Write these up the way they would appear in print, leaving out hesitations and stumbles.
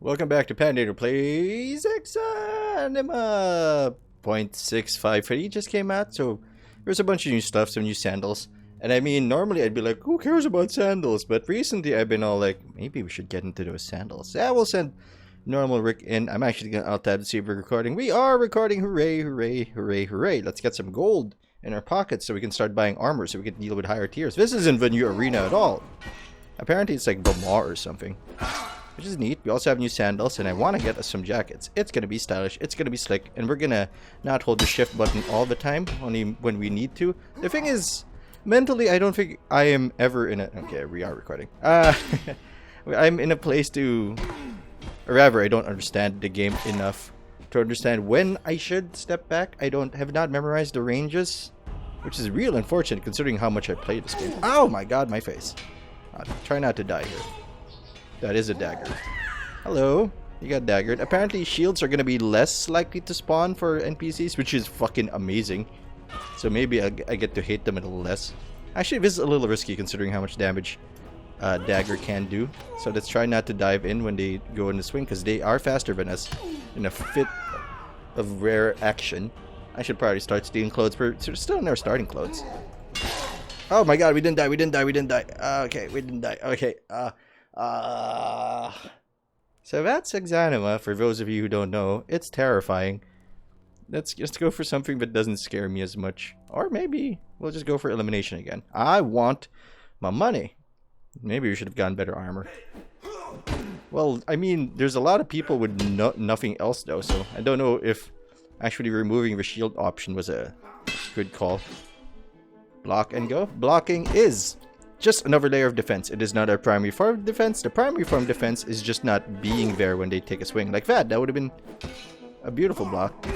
Welcome back to Pandator Plays Exanima 0.653 just came out, so there's a bunch of new stuff, some new sandals. And I mean, normally I'd be like, who cares about sandals? But recently I've been all like, maybe we should get into those sandals. Yeah, we'll send normal Rick in. I'm actually going to alt-tab to see if we're recording. We are recording! Hooray, hooray, hooray, hooray. Let's get some gold in our pockets so we can start buying armor so we can deal with higher tiers. This isn't the new arena at all. Apparently it's like Bamar or something, which is neat. We also have new sandals, and I want to get us some jackets. It's going to be stylish, it's going to be slick, and we're going to not hold the shift button all the time, only when we need to. The thing is, mentally, I don't think I am ever in a... Okay, we are recording. I'm in a place to... Or rather, I don't understand the game enough to understand when I should step back. I have not memorized the ranges, which is real unfortunate considering how much I played this game. Oh my god, my face. Try not to die here. That is a dagger. Hello. You got daggered. Apparently shields are going to be less likely to spawn for NPCs, which is fucking amazing. So maybe I get to hate them a little less. Actually, this is a little risky considering how much damage dagger can do. So let's try not to dive in when they go in the swing, because they are faster than us in a fit of rare action. I should probably start stealing clothes. We're still in our starting clothes. Oh my god, we didn't die, we didn't die, we didn't die. Okay, we didn't die. Okay, so that's Exanima, for those of you who don't know. It's terrifying. Let's just go for something that doesn't scare me as much. Or maybe we'll just go for elimination again. I want my money. Maybe we should have gotten better armor. Well, I mean, there's a lot of people with nothing else though, so I don't know if actually removing the shield option was a good call. Block and go. Blocking is just another layer of defense. It is not our primary form of defense. The primary form of defense is just not being there when they take a swing. Like that. That would have been a beautiful block.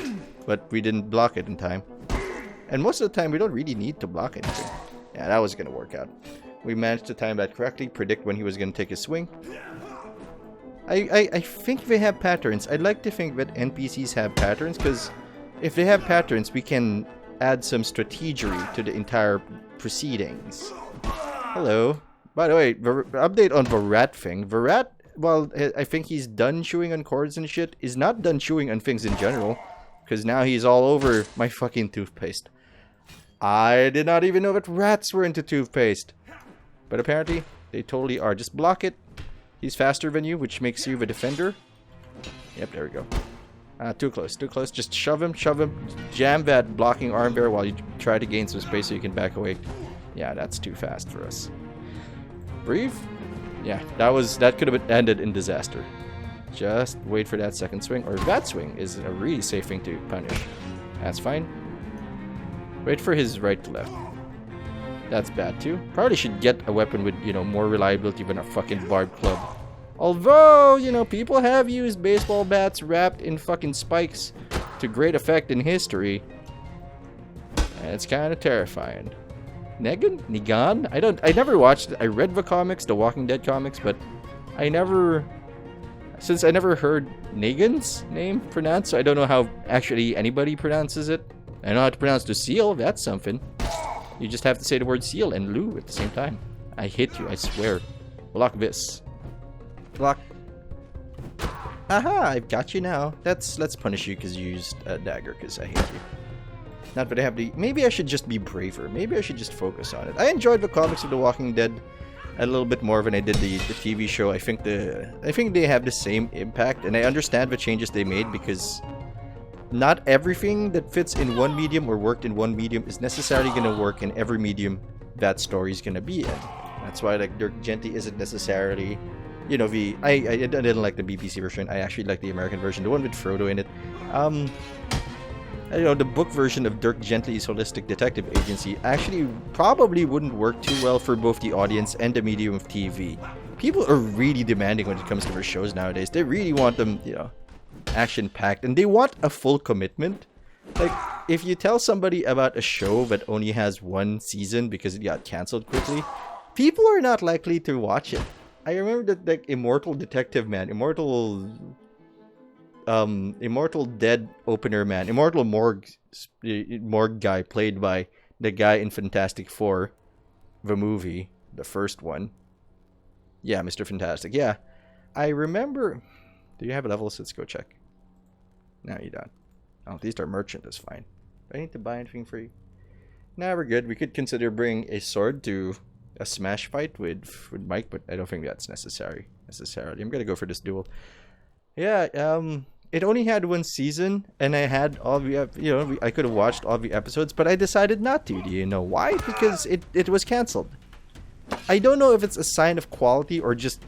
But we didn't block it in time. And most of the time, we don't really need to block anything. Yeah, that was going to work out. We managed to time that correctly. Predict when he was going to take his swing. I think they have patterns. I'd like to think that NPCs have patterns, because if they have patterns, we can add some strategery to the entire proceedings. Hello. By the way, update on the rat thing. The rat, well, I think he's done chewing on cords and shit. He's not done chewing on things in general, because now he's all over my fucking toothpaste. I did not even know that rats were into toothpaste. But apparently, they totally are. Just block it. He's faster than you, which makes you the defender. Yep, there we go. Too close, too close. Just shove him, jam that blocking arm bear while you try to gain some space so you can back away. Yeah, that's too fast for us. Breathe. Yeah, that could have ended in disaster. Just wait for that second swing, or that swing is a really safe thing to punish. That's fine. Wait for his right to left. That's bad too. Probably should get a weapon with, more reliability than a fucking barbed club. Although, people have used baseball bats wrapped in fucking spikes to great effect in history. And it's kind of terrifying. Negan? I never watched it. I read the comics, the Walking Dead comics, but since I never heard Negan's name pronounced, so I don't know how actually anybody pronounces it. I know how to pronounce the seal, that's something. You just have to say the word seal and Lou at the same time. I hate you, I swear. Block this. Block. Aha, I've got you now. Let's punish you because you used a dagger, because I hate you. Not that I have the... Maybe I should just be braver. Maybe I should just focus on it. I enjoyed the comics of The Walking Dead a little bit more than I did the TV show. I think they have the same impact, and I understand the changes they made, because not everything that fits in one medium or worked in one medium is necessarily going to work in every medium that story is going to be in. That's why, like, Dirk Gently isn't necessarily... I didn't like the BBC version. I actually like the American version, the one with Frodo in it. The book version of Dirk Gently's Holistic Detective Agency actually probably wouldn't work too well for both the audience and the medium of TV. People are really demanding when it comes to their shows nowadays. They really want them, action-packed, and they want a full commitment. Like, if you tell somebody about a show that only has one season because it got cancelled quickly, people are not likely to watch it. I remember that, like, Immortal Detective Man, Immortal Dead Opener Man, Immortal Morgue guy, played by the guy in Fantastic Four, the movie, the first one. Yeah, Mr. Fantastic, yeah. I remember... Do you have levels? Let's go check. No, you don't. Oh, these are merchant. Is fine. Do I need to buy anything for you? Nah, we're good. We could consider bringing a sword to a smash fight with Mike, but I don't think that's necessarily. I'm gonna go for this duel. Yeah, it only had one season, and I had all the, I could have watched all the episodes, but I decided not to. Do you know why? Because it was canceled. I don't know if it's a sign of quality or just,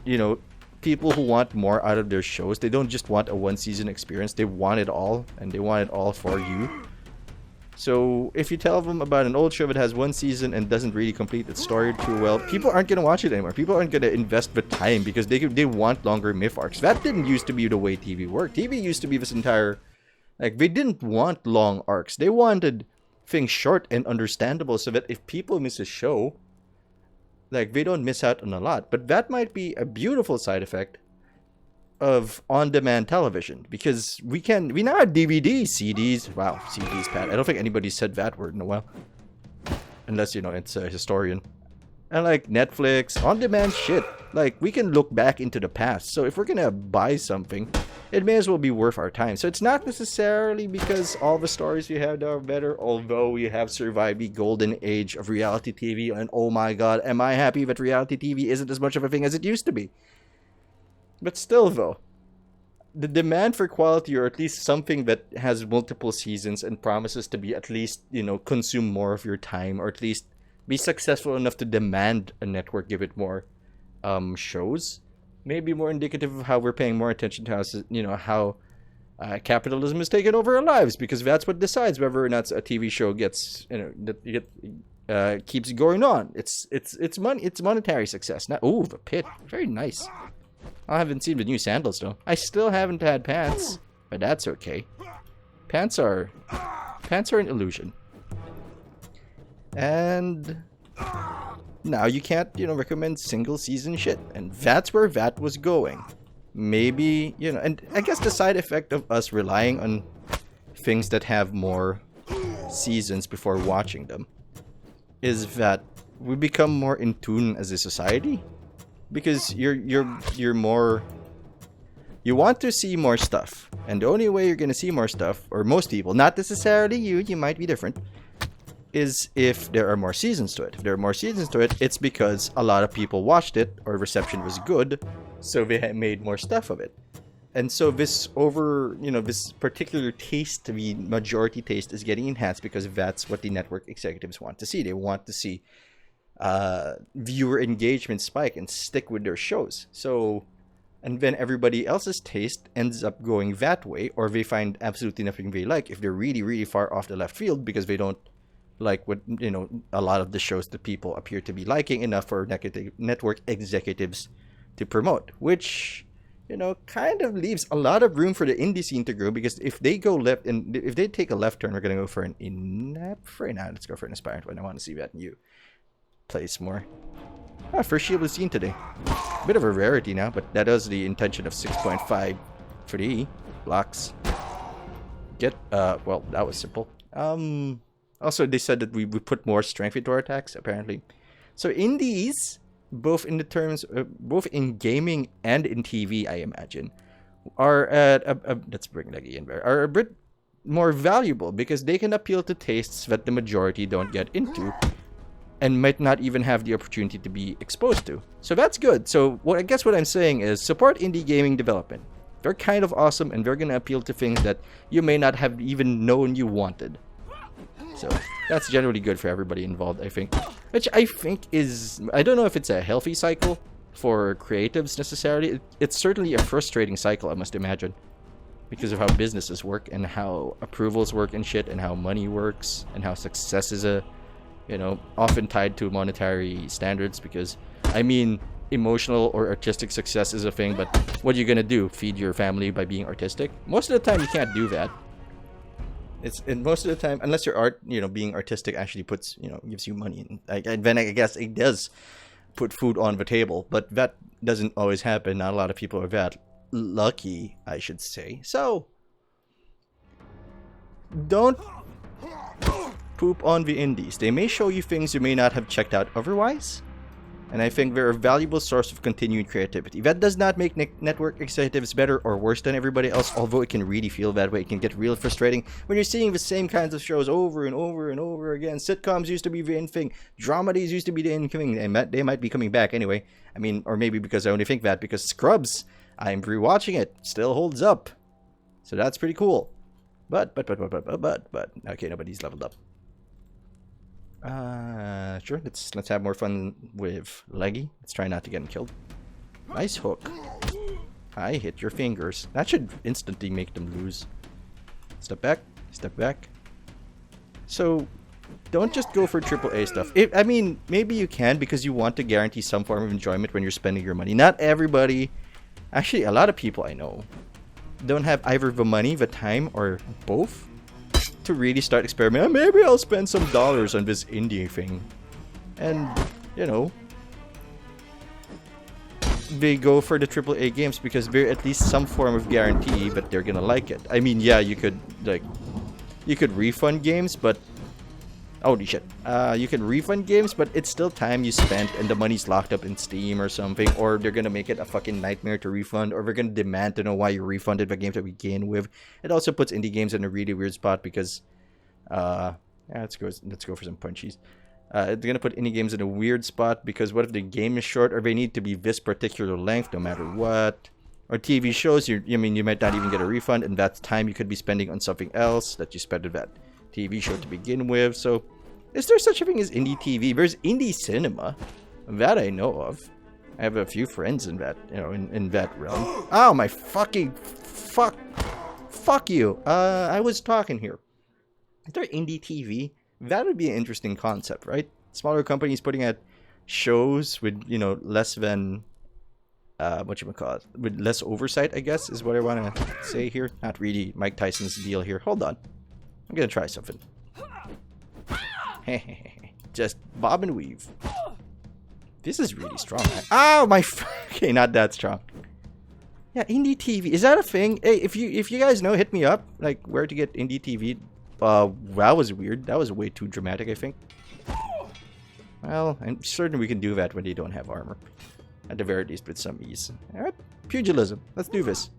people who want more out of their shows. They don't just want a one-season experience. They want it all, and they want it all for you. So if you tell them about an old show that has one season and doesn't really complete its story too well, people aren't going to watch it anymore. People aren't going to invest the time because they want longer myth arcs. That didn't used to be the way TV worked. TV used to be this entire... Like, they didn't want long arcs. They wanted things short and understandable so that if people miss a show, like, they don't miss out on a lot. But that might be a beautiful side effect of on-demand television, because we now have DVDs, CDs. Wow, CDs, Pat. I don't think anybody said that word in a while, unless it's a historian. And like Netflix, on-demand shit. Like, we can look back into the past. So if we're gonna buy something, it may as well be worth our time. So it's not necessarily because all the stories we have are better, although we have survived the golden age of reality TV. And oh my god, am I happy that reality TV isn't as much of a thing as it used to be. But still, though, the demand for quality, or at least something that has multiple seasons and promises to be at least, consume more of your time, or at least be successful enough to demand a network give it more shows, may be more indicative of how we're paying more attention to how capitalism has taken over our lives, because that's what decides whether or not a TV show gets, keeps going on. It's money, it's monetary success. Not, ooh, the pit, very nice. I haven't seen the new sandals though. I still haven't had pants, but that's okay. Pants are an illusion. And now you can't, recommend single season shit, and that's where that was going. Maybe, and I guess the side effect of us relying on things that have more seasons before watching them is that we become more in tune as a society. Because you're more... You want to see more stuff. And the only way you're going to see more stuff, or most people, not necessarily you might be different, is if there are more seasons to it. If there are more seasons to it, it's because a lot of people watched it, or reception was good, so they made more stuff of it. And so this this particular taste, the majority taste, is getting enhanced because that's what the network executives want to see. They want to see viewer engagement spike and stick with their shows. So, and then everybody else's taste ends up going that way, or they find absolutely nothing they like if they're really, really far off the left field because they don't like what, a lot of the shows that people appear to be liking enough for network executives to promote, which, kind of leaves a lot of room for the indie scene to grow, because if they go left, and if they take a left turn, we're going to go for an in-app right now. Let's go for an aspirant one. I want to see that in you. Place more. First shield is seen today. Bit of a rarity now, but that is the intention of 6.5 free blocks. Well, that was simple. Also, they said that we put more strength into our attacks, apparently. So indies, both in gaming and in TV, I imagine, are at let's bring Leggy in there, are a bit more valuable because they can appeal to tastes that the majority don't get into, and might not even have the opportunity to be exposed to. So that's good. So I guess what I'm saying is support indie gaming development. They're kind of awesome, and they're going to appeal to things that you may not have even known you wanted. So that's generally good for everybody involved, I think. Which I think is... I don't know if it's a healthy cycle for creatives necessarily. It's certainly a frustrating cycle, I must imagine. Because of how businesses work, and how approvals work and shit, and how money works, and how success is often tied to monetary standards, because, emotional or artistic success is a thing, but what are you gonna do? Feed your family by being artistic? Most of the time, you can't do that. And most of the time, unless your being artistic actually puts, gives you money, and then I guess it does put food on the table, but that doesn't always happen. Not a lot of people are that lucky, I should say. So, don't poop on the indies. They may show you things you may not have checked out otherwise, And I think they're a valuable source of continued creativity. That does not make network executives better or worse than everybody else, although it can really feel that way. It can get real frustrating when you're seeing the same kinds of shows over and over and over again. Sitcoms used to be the in thing. Dramedies used to be the in thing. And they might be coming back anyway. I mean, or maybe because I only think that because Scrubs, I'm rewatching it, still holds up. So that's pretty cool. But, okay, nobody's leveled up. Sure, let's have more fun with Leggy. Let's try not to get him killed. Nice hook. I hit your fingers. That should instantly make them lose. Step back, step back. So, don't just go for AAA stuff. I mean, maybe you can because you want to guarantee some form of enjoyment when you're spending your money. Not everybody, actually a lot of people I know, don't have either the money, the time, or both to really start experimenting. Maybe I'll spend some dollars on this indie thing. And, you know, they go for the AAA games because they're at least some form of guarantee that they're gonna like it. I mean, yeah, you could refund games, but holy shit. You can refund games, but it's still time you spent and the money's locked up in Steam or something, or they're gonna make it a fucking nightmare to refund, or they're gonna demand to know why you refunded the game to begin with. It also puts indie games in a really weird spot because yeah, let's go for some punchies. They're gonna put indie games in a weird spot because what if the game is short or they need to be this particular length no matter what? Or TV shows, you might not even get a refund, and that's time you could be spending on something else that you spent on that TV show to begin with. So is there such a thing as indie TV? There's indie cinema. That I know of. I have a few friends in that, in that realm. Oh my fucking fuck you. I was talking here. Is there indie TV? That would be an interesting concept, right? Smaller companies putting out shows with, less than with less oversight, I guess, is what I want to say here. Not really Mike Tyson's deal here. Hold on. I'm gonna try something. Just bob and weave. This is really strong. Ow, my okay, not that strong. Yeah, indie TV. Is that a thing? Hey, if you guys know, hit me up. Like where to get indie TV. That was weird. That was way too dramatic, I think. Well, I'm certain we can do that when they don't have armor. At the very least with some ease. Alright, pugilism. Let's do this.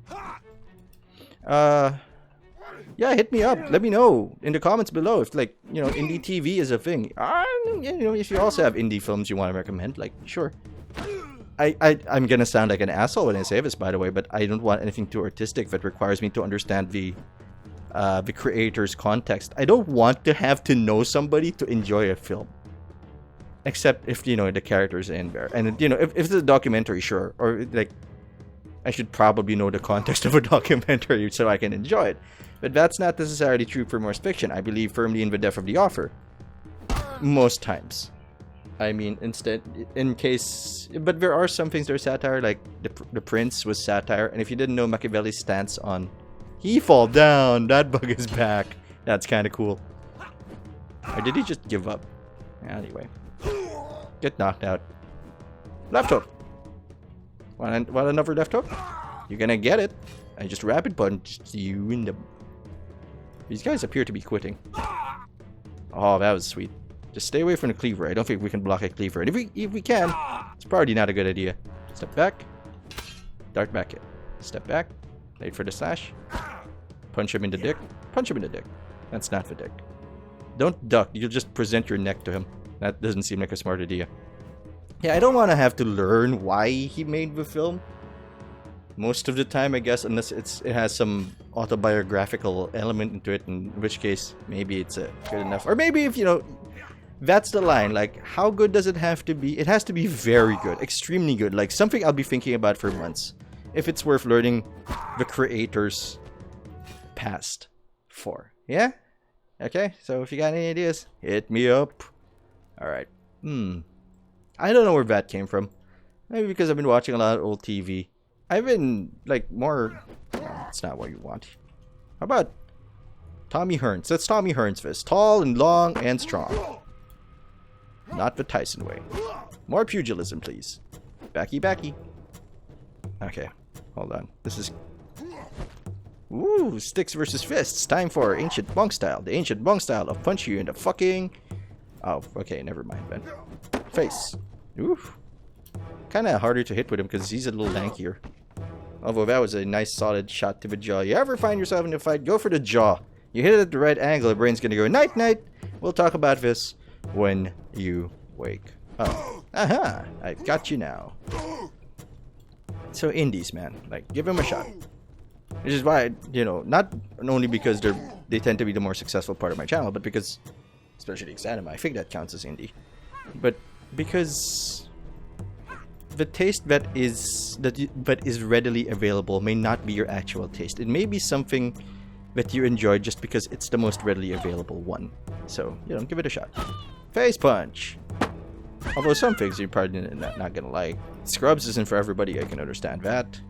Yeah, hit me up. Let me know in the comments below if, indie TV is a thing. If you also have indie films you want to recommend, sure. I'm gonna sound like an asshole when I say this, by the way, but I don't want anything too artistic that requires me to understand the creator's context. I don't want to have to know somebody to enjoy a film. Except if, the character's in there. And, if it's a documentary, sure. Or, I should probably know the context of a documentary so I can enjoy it. But that's not necessarily true for most fiction. I believe firmly in the death of the author. Most times. I mean, but there are some things that are satire, like the Prince was satire. And if you didn't know Machiavelli's stance on, he fall down, that bug is back. That's kind of cool. Or did he just give up? Anyway. Get knocked out. Left hook. Want another left hook? You're gonna get it. I just rapid punched you in the... These guys appear to be quitting. Oh, that was sweet. Just stay away from the cleaver. I don't think we can block a cleaver. And if we can, it's probably not a good idea. Step back. Dart back in. Step back. Wait for the slash. Punch him in the dick. Punch him in the dick. That's not the dick. Don't duck. You'll just present your neck to him. That doesn't seem like a smart idea. Yeah, I don't want to have to learn why he made the film. Most of the time, I guess, unless it has some autobiographical element into it, in which case, maybe it's good enough. Or maybe if, that's the line. How good does it have to be? It has to be very good. Extremely good. Something I'll be thinking about for months. If it's worth learning the creator's past for. Yeah? Okay, so if you got any ideas, hit me up. Alright. I don't know where that came from. Maybe because I've been watching a lot of old TV. I've been, more... No, it's not what you want. How about Tommy Hearns? That's Tommy Hearns this. Tall and long and strong. Not the Tyson way. More pugilism, please. Backy. Okay, hold on. This is... Ooh, sticks versus fists. Time for ancient monk style. The ancient monk style of punch you in the fucking... Oh, okay, never mind, Ben. Face. Oof. kind of harder to hit with him because he's a little lankier. Although that was a nice solid shot to the jaw. You ever find yourself in a fight, go for the jaw. You hit it at the right angle, the brain's gonna go night night. We'll talk about this when you wake up. Aha! I've got you now. So indies, man, like give them a shot. Which is why, you know, not only because they tend to be the more successful part of my channel, but because, especially Exanima, I think that counts as indie. But because the taste that is readily available may not be your actual taste. It may be something that you enjoy just because it's the most readily available one. So, you know, give it a shot. Face punch. Although some things you're probably not gonna like. Scrubs isn't for everybody, I can understand that.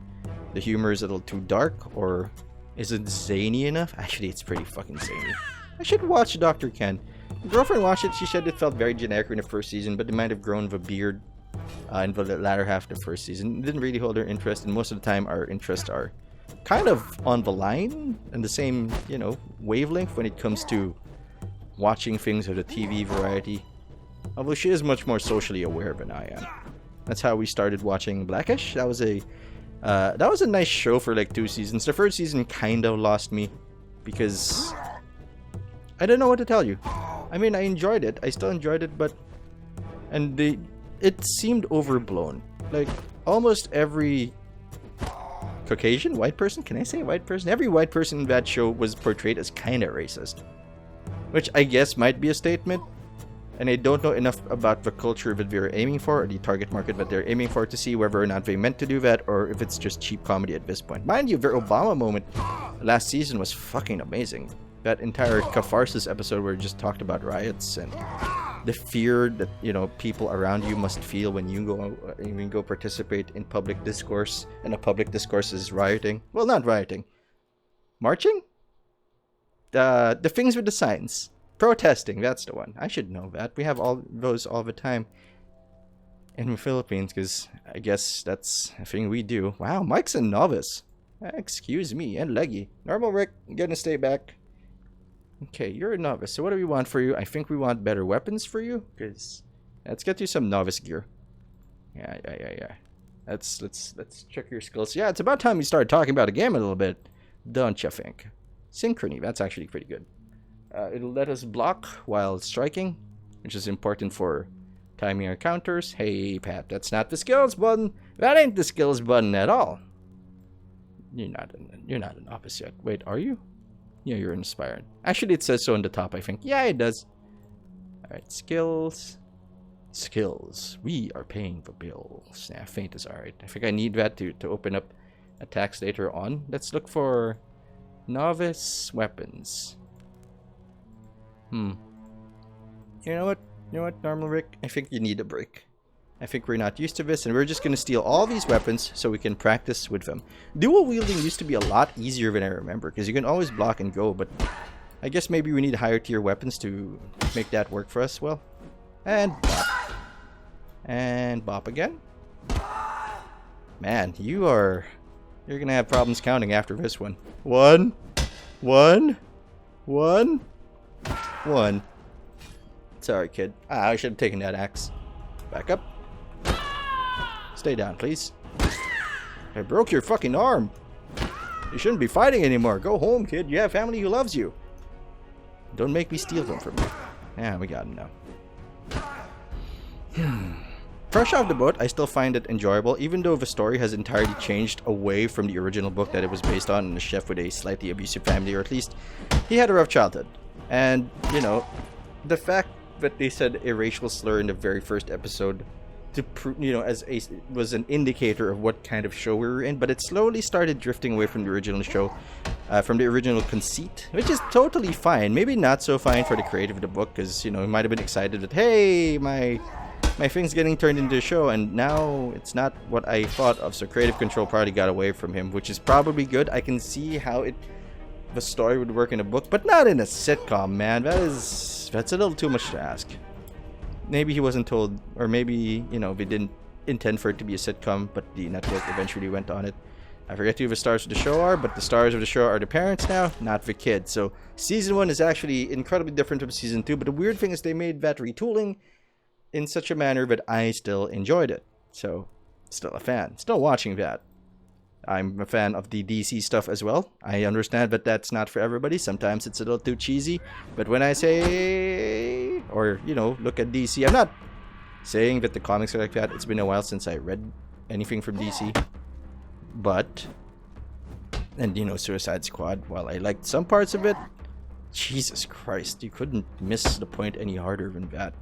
The humor is a little too dark, or is it zany enough? Actually, it's pretty fucking zany. I should watch Dr. Ken. My girlfriend watched it, she said it felt very generic in the first season, but they might have grown the beard in the latter half of the first season. It didn't really hold our interest, and most of the time our interests are kind of on the line and the same, you know, wavelength when it comes to watching things of the TV variety. Although she is much more socially aware than I am. That's how we started watching Blackish. That was a nice show for like 2 seasons. The first season kind of lost me because I don't know what to tell you. I mean, I enjoyed it. I still enjoyed it, but it seemed overblown. Like almost every Caucasian white person, can I say white person? Every white person in that show was portrayed as kind of racist, which I guess might be a statement. And I don't know enough about the culture that they're aiming for, or the target market that they're aiming for, to see whether or not they meant to do that, or if it's just cheap comedy at this point. Mind you, their Obama moment last season was fucking amazing. That entire catharsis episode where it just talked about riots and the fear that, you know, people around you must feel when you go participate in public discourse, and a public discourse is rioting. Well, not rioting. Marching? The things with the signs. Protesting, that's the one. I should know that. We have all those all the time in the Philippines, because I guess that's a thing we do. Wow, Mike's a novice. Excuse me, and Leggy. Normal Rick, I'm gonna stay back. Okay, you're a novice. So what do we want for you? I think we want better weapons for you, because let's get you some novice gear. Yeah. Let's check your skills. Yeah, it's about time we started talking about a game a little bit, don't you think? Synchrony, that's actually pretty good. It'll let us block while striking, which is important for timing our counters. Hey, Pat, that's not the skills button. That ain't the skills button at all. You're not an novice yet. Wait, are you? Yeah, you're inspired. Actually, it says so on the top, I think. Yeah, it does. Alright, skills. Skills. We are paying for bills. Yeah, feint is alright. I think I need that to open up attacks later on. Let's look for novice weapons. You know what, Normal Rick? I think you need a break. I think we're not used to this, and we're just gonna steal all these weapons so we can practice with them. Dual wielding used to be a lot easier than I remember, because you can always block and go, but I guess maybe we need higher tier weapons to make that work for us. Well, and bop. And bop again. Man, you're gonna have problems counting after this one. One. Sorry, kid. I should have taken that axe. Back up. Stay down, please. I broke your fucking arm. You shouldn't be fighting anymore. Go home, kid. You have family who loves you. Don't make me steal them from you. Yeah, we got him now. Fresh off the boat, I still find it enjoyable, even though the story has entirely changed away from the original book that it was based on, and a chef with a slightly abusive family, or at least he had a rough childhood. And, you know, the fact that they said a racial slur in the very first episode to prove, you know, was an indicator of what kind of show we were in, but it slowly started drifting away from the original show, from the original conceit, which is totally fine. Maybe not so fine for the creator of the book, because, you know, he might have been excited that, hey, my thing's getting turned into a show, and now it's not what I thought of, so creative control probably got away from him, which is probably good. I can see how the story would work in a book, but not in a sitcom, man. That's a little too much to ask. Maybe he wasn't told, or maybe, you know, they didn't intend for it to be a sitcom, but the network eventually went on it. I forget who the stars of the show are, but the stars of the show are the parents now, not the kids. So season 1 is actually incredibly different from season 2, but the weird thing is they made that retooling in such a manner that I still enjoyed it. So Still a fan. Still watching that. I'm a fan of the DC stuff as well. I understand that that's not for everybody. Sometimes it's a little too cheesy. But when I say, or, you know, look at DC, I'm not saying that the comics are like that. It's been a while since I read anything from DC. But, and, you know, Suicide Squad, while I liked some parts of it, Jesus Christ, you couldn't miss the point any harder than that.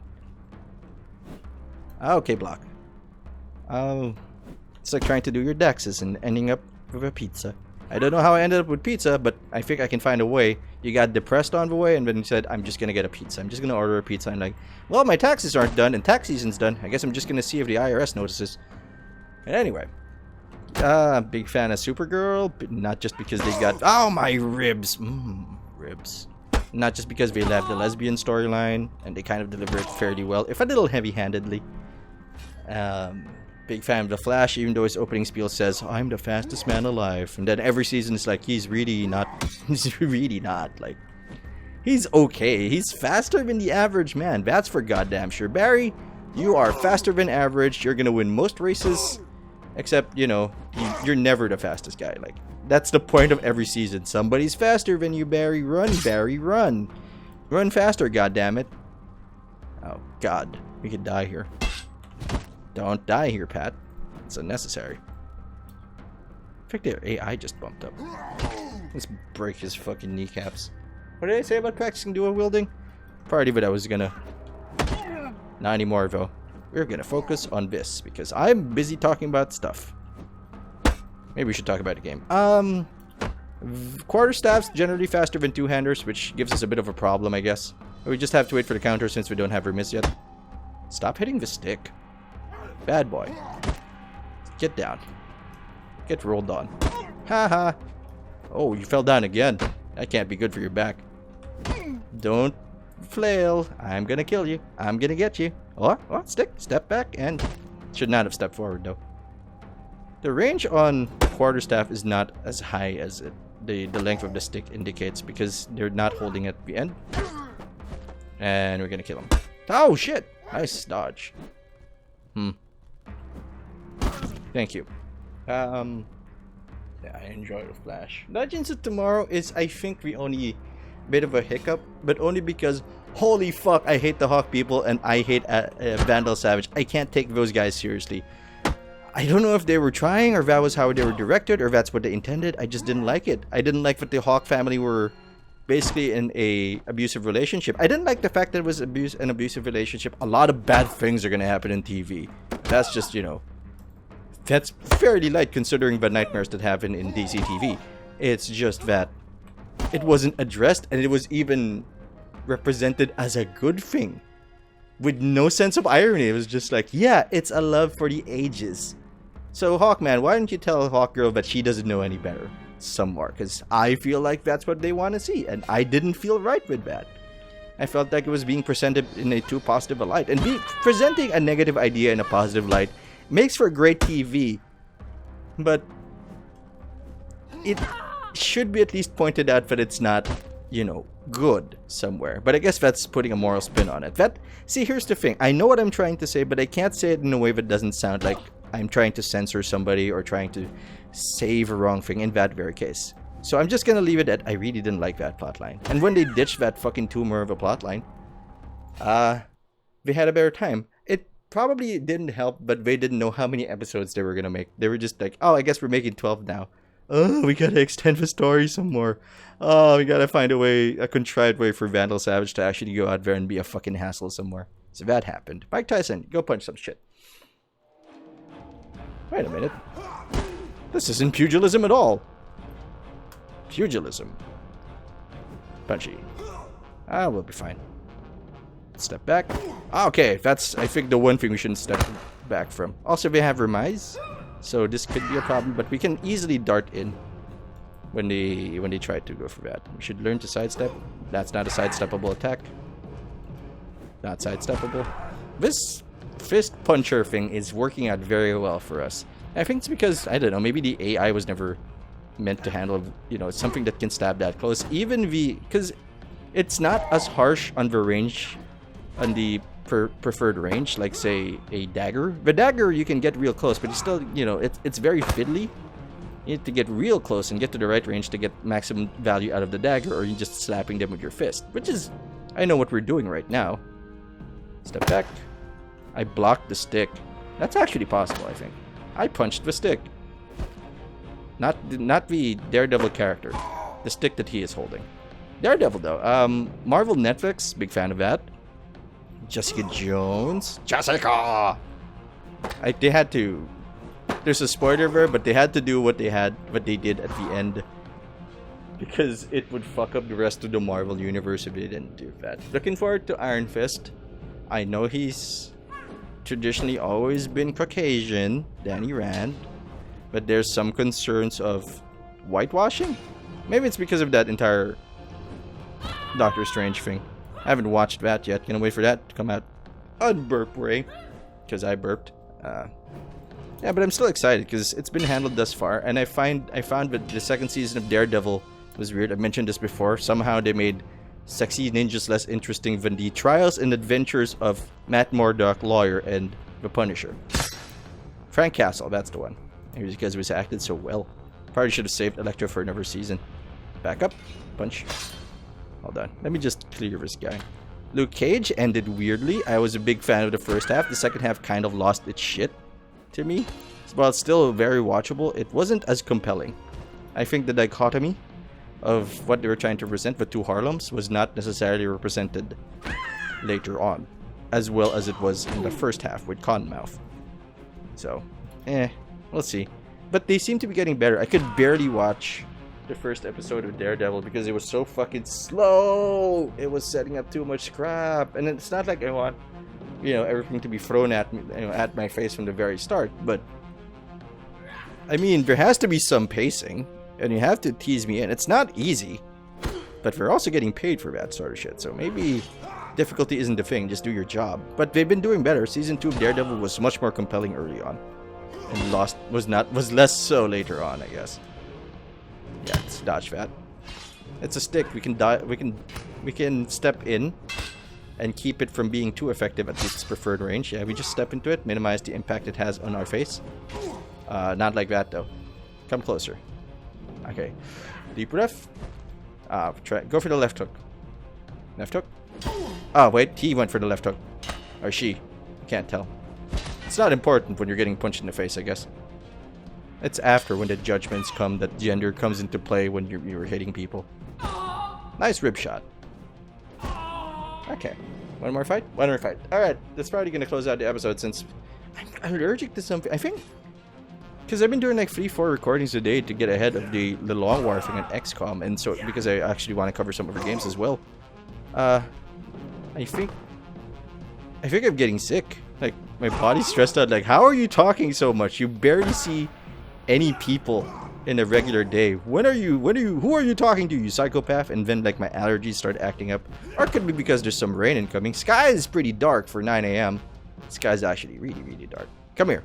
Okay, block. It's like trying to do your Dexes and ending up with a pizza. I don't know how I ended up with pizza, but I think I can find a way. You got depressed on the way, and then you said, I'm just gonna get a pizza. I'm just gonna order a pizza. And like, well, my taxes aren't done, and tax season's done. I guess I'm just gonna see if the IRS notices. And anyway, big fan of Supergirl, but not just because they got, oh, my ribs. Ribs. Not just because they have the lesbian storyline, and they kind of deliver it fairly well, if a little heavy-handedly. Big fan of The Flash, even though his opening spiel says, I'm the fastest man alive. And then every season it's like, he's really not. He's really not. Like, he's okay. He's faster than the average man. That's for goddamn sure. Barry, you are faster than average. You're gonna win most races. Except, you know, you're never the fastest guy. Like, that's the point of every season. Somebody's faster than you, Barry. Run, Barry, run. Run faster, goddammit. Oh, God. We could die here. Don't die here, Pat. It's unnecessary. In fact, their AI just bumped up. Let's break his fucking kneecaps. What did I say about practicing dual wielding? Part of it I was gonna... Not anymore, though. We're gonna focus on this, because I'm busy talking about stuff. Maybe we should talk about the game. Quarterstaff's generally faster than two-handers, which gives us a bit of a problem, I guess. We just have to wait for the counter since we don't have remiss yet. Stop hitting the stick. Bad boy. Get down. Get rolled on. Haha. Oh, you fell down again. That can't be good for your back. Don't flail. I'm gonna kill you. I'm gonna get you. Oh, stick. Step back and... Should not have stepped forward, though. The range on quarterstaff is not as high as the length of the stick indicates because they're not holding at the end. And we're gonna kill him. Oh, shit. Nice dodge. Thank you. Yeah, I enjoy the Flash. Legends of Tomorrow is, I think, the only bit of a hiccup, but only because, holy fuck, I hate the Hawk people and I hate Vandal Savage. I can't take those guys seriously. I don't know if they were trying, or that was how they were directed, or that's what they intended. I just didn't like it. I didn't like that the Hawk family were basically in a abusive relationship. I didn't like the fact that it was an abusive relationship. A lot of bad things are gonna happen in TV. That's just, you know, that's fairly light considering the nightmares that happen in DC TV. It's just that it wasn't addressed, and it was even represented as a good thing with no sense of irony. It was just like, yeah, it's a love for the ages. So Hawkman, why don't you tell Hawkgirl that she doesn't know any better some more? Because I feel like that's what they want to see, and I didn't feel right with that. I felt like it was being presented in a too positive a light, and presenting a negative idea in a positive light makes for great TV, but it should be at least pointed out that it's not, you know, good somewhere. But I guess that's putting a moral spin on it. See, here's the thing. I know what I'm trying to say, but I can't say it in a way that doesn't sound like I'm trying to censor somebody or trying to save a wrong thing in that very case. So I'm just gonna leave it at I really didn't like that plotline. And when they ditched that fucking tumor of a plotline, they had a better time. It probably didn't help, but they didn't know how many episodes they were gonna make. They were just like, oh, I guess we're making 12 now. Oh, we gotta extend the story some more. Oh, we gotta find a contrived way for Vandal Savage to actually go out there and be a fucking hassle somewhere. So that happened. Mike Tyson, go punch some shit. Wait a minute. This isn't pugilism at all. Pugilism. Punchy. We'll be fine. Step back. Okay, that's, I think, the one thing we shouldn't step back from. Also, they have Remise, so this could be a problem, but we can easily dart in when they try to go for that. We should learn to sidestep. That's not a sidesteppable attack. Not sidesteppable. This fist puncher thing is working out very well for us. I think it's because, I don't know, maybe the AI was never meant to handle, you know, something that can stab that close. Even because it's not as harsh on the range, on the preferred range, like say a dagger. The dagger you can get real close, but it's still, you know, it's very fiddly. You need to get real close and get to the right range to get maximum value out of the dagger, or you're just slapping them with your fist, which is, I know what we're doing right now. Step back. I blocked the stick. That's actually possible, I think. I punched the stick. Not the Daredevil character. The stick that he is holding. Daredevil, though. Marvel Netflix, big fan of that. Jessica Jones. Jessica! They had to... There's a spoiler there, but they had to do what they did at the end. Because it would fuck up the rest of the Marvel universe if they didn't do that. Looking forward to Iron Fist. I know he's traditionally always been Caucasian, Danny Rand. But there's some concerns of whitewashing? Maybe it's because of that entire Doctor Strange thing. I haven't watched that yet. Gonna wait for that to come out on burp way. Because I burped. Yeah, but I'm still excited because it's been handled thus far. And I found that the second season of Daredevil was weird. I mentioned this before. Somehow they made sexy ninjas less interesting than the trials and adventures of Matt Murdock, lawyer, and the Punisher. Frank Castle, that's the one. Maybe because he was acted so well. Probably should have saved Elektra for another season. Back up. Punch. Hold on. Let me just clear this guy. Luke Cage ended weirdly. I was a big fan of the first half. The second half kind of lost its shit to me. While it's still very watchable, it wasn't as compelling. I think the dichotomy of what they were trying to present, the two Harlems, was not necessarily represented later on, as well as it was in the first half with Cottonmouth. So, we'll see. But they seem to be getting better. I could barely watch the first episode of Daredevil because it was so fucking slow. It was setting up too much crap, and it's not like I want, you know, everything to be thrown at me, you know, at my face from the very start. But I mean, there has to be some pacing, and you have to tease me in. It's not easy, but we're also getting paid for that sort of shit. So maybe difficulty isn't the thing. Just do your job. But they've been doing better. Season 2 of Daredevil was much more compelling early on, and was less so later on, I guess. Yeah, it's dodge that. It's a stick. We can step in and keep it from being too effective at its preferred range. Yeah, we just step into it, minimize the impact it has on our face. Not like that though. Come closer. Okay. Deep breath. Go for the left hook. Left hook. Oh wait, he went for the left hook. Or she. Can't tell. It's not important when you're getting punched in the face, I guess. It's after, when the judgments come, that gender comes into play when you're hitting people. Nice rib shot. Okay. One more fight? One more fight. Alright, that's probably going to close out the episode since I'm allergic to something. I think, because I've been doing like 3-4 recordings a day to get ahead of the Long War thing on XCOM, and so because I actually want to cover some of the games as well. I think I'm getting sick. Like, my body's stressed out. Like, how are you talking so much? You barely see any people in a regular day. Who are you talking to, you psychopath? And then like my allergies start acting up. Or it could be because there's some rain incoming. Sky is pretty dark for 9 a.m. Sky's actually really, really dark. Come here.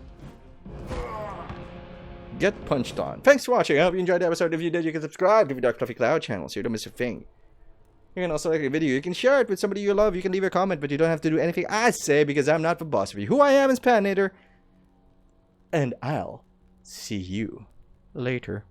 Get punched on. Thanks for watching. I hope you enjoyed the episode. If you did, you can subscribe to the Dark Fluffy Cloud channel so you don't miss a thing. You can also like the video. You can share it with somebody you love. You can leave a comment, but you don't have to do anything I say because I'm not the boss of you. Who I am is Panator. And I'll see you later.